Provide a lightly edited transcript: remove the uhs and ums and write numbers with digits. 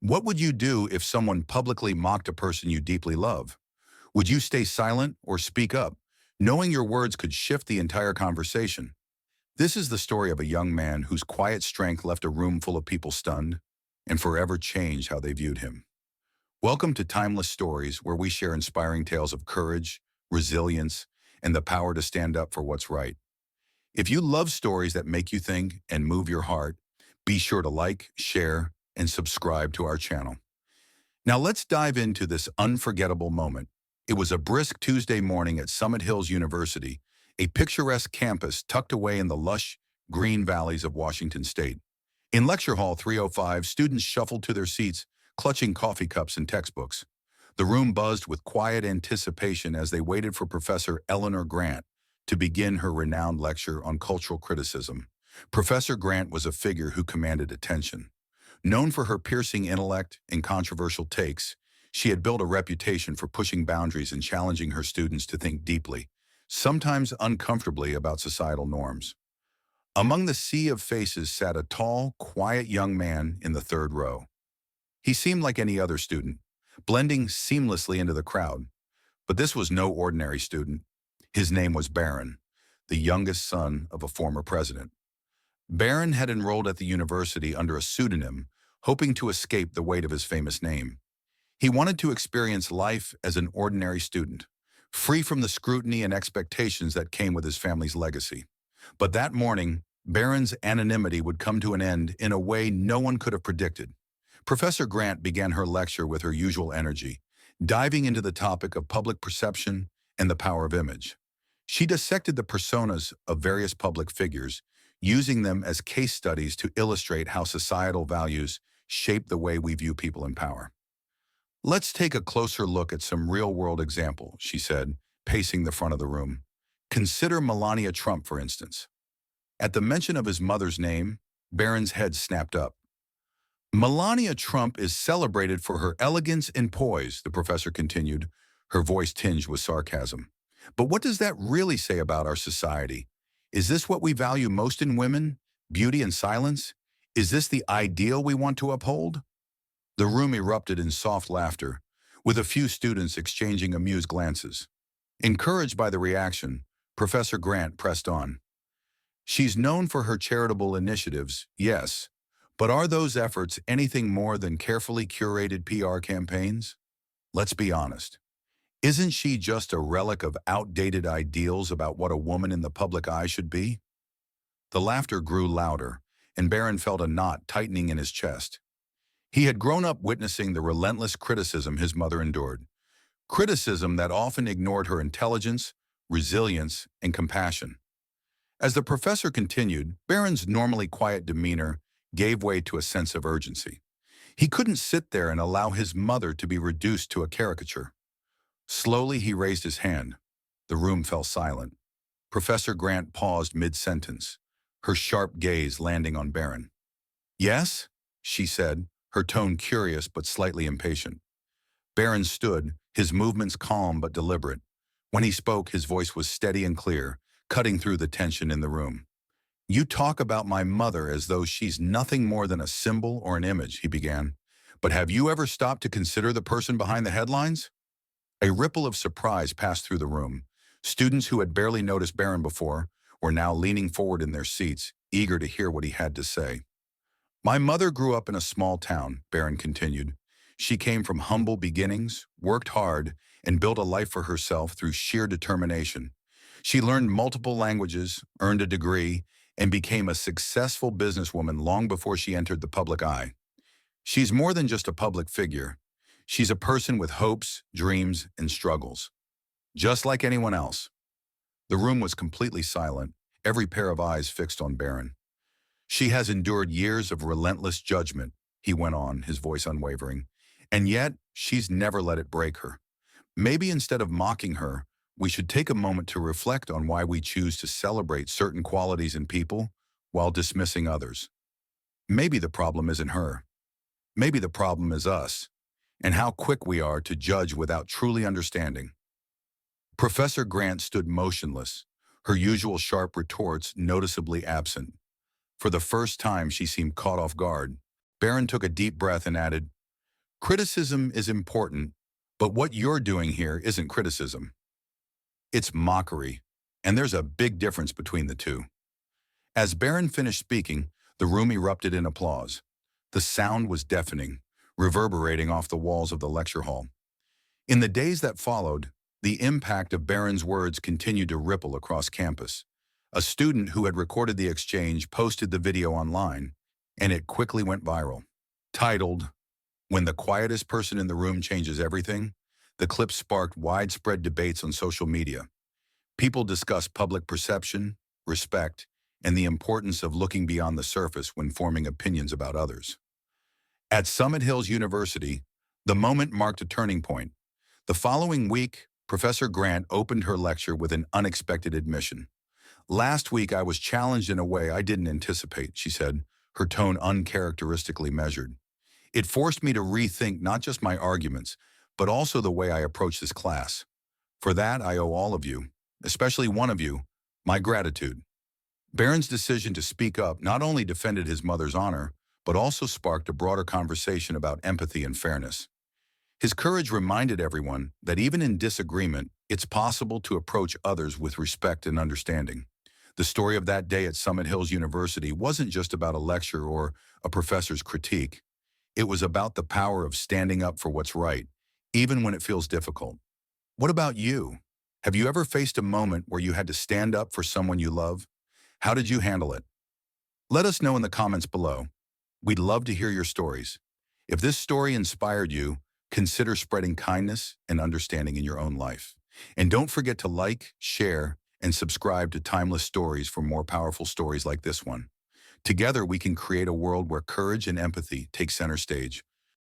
What would you do if someone publicly mocked a person you deeply love? Would you stay silent or speak up, knowing your words could shift the entire conversation? This is the story of a young man whose quiet strength left a room full of people stunned and forever changed how they viewed him. Welcome to Timeless Stories, where we share inspiring tales of courage, resilience, and the power to stand up for what's right. If you love stories that make you think and move your heart, be sure to like, share, and subscribe to our channel. Now let's dive into this unforgettable moment. It was a brisk Tuesday morning at Summit Hills University, a picturesque campus tucked away in the lush, green valleys of Washington State. In Lecture Hall 305, students shuffled to their seats, clutching coffee cups and textbooks. The room buzzed with quiet anticipation as they waited for Professor Eleanor Grant to begin her renowned lecture on cultural criticism. Professor Grant was a figure who commanded attention. Known for her piercing intellect and controversial takes, she had built a reputation for pushing boundaries and challenging her students to think deeply, sometimes uncomfortably, about societal norms. Among the sea of faces sat a tall, quiet young man in the third row. He seemed like any other student, blending seamlessly into the crowd. But this was no ordinary student. His name was Barron, the youngest son of a former president. Barron had enrolled at the university under a pseudonym, hoping to escape the weight of his famous name. He wanted to experience life as an ordinary student, free from the scrutiny and expectations that came with his family's legacy. But that morning, Barron's anonymity would come to an end in a way no one could have predicted. Professor Grant began her lecture with her usual energy, diving into the topic of public perception and the power of image. She dissected the personas of various public figures, using them as case studies to illustrate how societal values shape the way we view people in power. Let's take a closer look at some real-world examples, she said, pacing the front of the room. Consider Melania Trump, for instance. At the mention of his mother's name, Barron's head snapped up. Melania Trump is celebrated for her elegance and poise, the professor continued, her voice tinged with sarcasm. But what does that really say about our society? Is this what we value most in women? Beauty and silence? Is this the ideal we want to uphold? The room erupted in soft laughter, with a few students exchanging amused glances. Encouraged by the reaction, Professor Grant pressed on. She's known for her charitable initiatives, yes, but are those efforts anything more than carefully curated PR campaigns? Let's be honest. Isn't she just a relic of outdated ideals about what a woman in the public eye should be? The laughter grew louder, and Barron felt a knot tightening in his chest. He had grown up witnessing the relentless criticism his mother endured, criticism that often ignored her intelligence, resilience, and compassion. As the professor continued, Barron's normally quiet demeanor gave way to a sense of urgency. He couldn't sit there and allow his mother to be reduced to a caricature. Slowly, he raised his hand. The room fell silent. Professor Grant paused mid-sentence, her sharp gaze landing on Barron. Yes, she said, her tone curious but slightly impatient. Barron stood, his movements calm but deliberate. When he spoke, his voice was steady and clear, cutting through the tension in the room. You talk about my mother as though she's nothing more than a symbol or an image, he began. But have you ever stopped to consider the person behind the headlines? A ripple of surprise passed through the room. Students who had barely noticed Barron before were now leaning forward in their seats, eager to hear what he had to say. My mother grew up in a small town, Barron continued. She came from humble beginnings, worked hard, and built a life for herself through sheer determination. She learned multiple languages, earned a degree, and became a successful businesswoman long before she entered the public eye. She's more than just a public figure. She's a person with hopes, dreams, and struggles. Just like anyone else. The room was completely silent, every pair of eyes fixed on Barron. She has endured years of relentless judgment, he went on, his voice unwavering, and yet she's never let it break her. Maybe instead of mocking her, we should take a moment to reflect on why we choose to celebrate certain qualities in people while dismissing others. Maybe the problem isn't her. Maybe the problem is us, and how quick we are to judge without truly understanding. Professor Grant stood motionless, her usual sharp retorts noticeably absent. For the first time, she seemed caught off guard. Barron took a deep breath and added, Criticism is important, but what you're doing here isn't criticism. It's mockery, and there's a big difference between the two. As Barron finished speaking, the room erupted in applause. The sound was deafening, reverberating off the walls of the lecture hall. In the days that followed, the impact of Barron's words continued to ripple across campus. A student who had recorded the exchange posted the video online, and it quickly went viral. Titled, "When the Quietest Person in the Room Changes Everything," the clip sparked widespread debates on social media. People discussed public perception, respect, and the importance of looking beyond the surface when forming opinions about others. At Summit Hills University, the moment marked a turning point. The following week, Professor Grant opened her lecture with an unexpected admission. "Last week I was challenged in a way I didn't anticipate," she said, her tone uncharacteristically measured. "It forced me to rethink not just my arguments, but also the way I approach this class. For that, I owe all of you, especially one of you, my gratitude." Barron's decision to speak up not only defended his mother's honor, but also sparked a broader conversation about empathy and fairness. His courage reminded everyone that even in disagreement, it's possible to approach others with respect and understanding. The story of that day at Summit Hills University wasn't just about a lecture or a professor's critique. It was about the power of standing up for what's right, even when it feels difficult. What about you? Have you ever faced a moment where you had to stand up for someone you love? How did you handle it? Let us know in the comments below. We'd love to hear your stories. If this story inspired you, consider spreading kindness and understanding in your own life. And don't forget to like, share, and subscribe to Timeless Stories for more powerful stories like this one. Together, we can create a world where courage and empathy take center stage.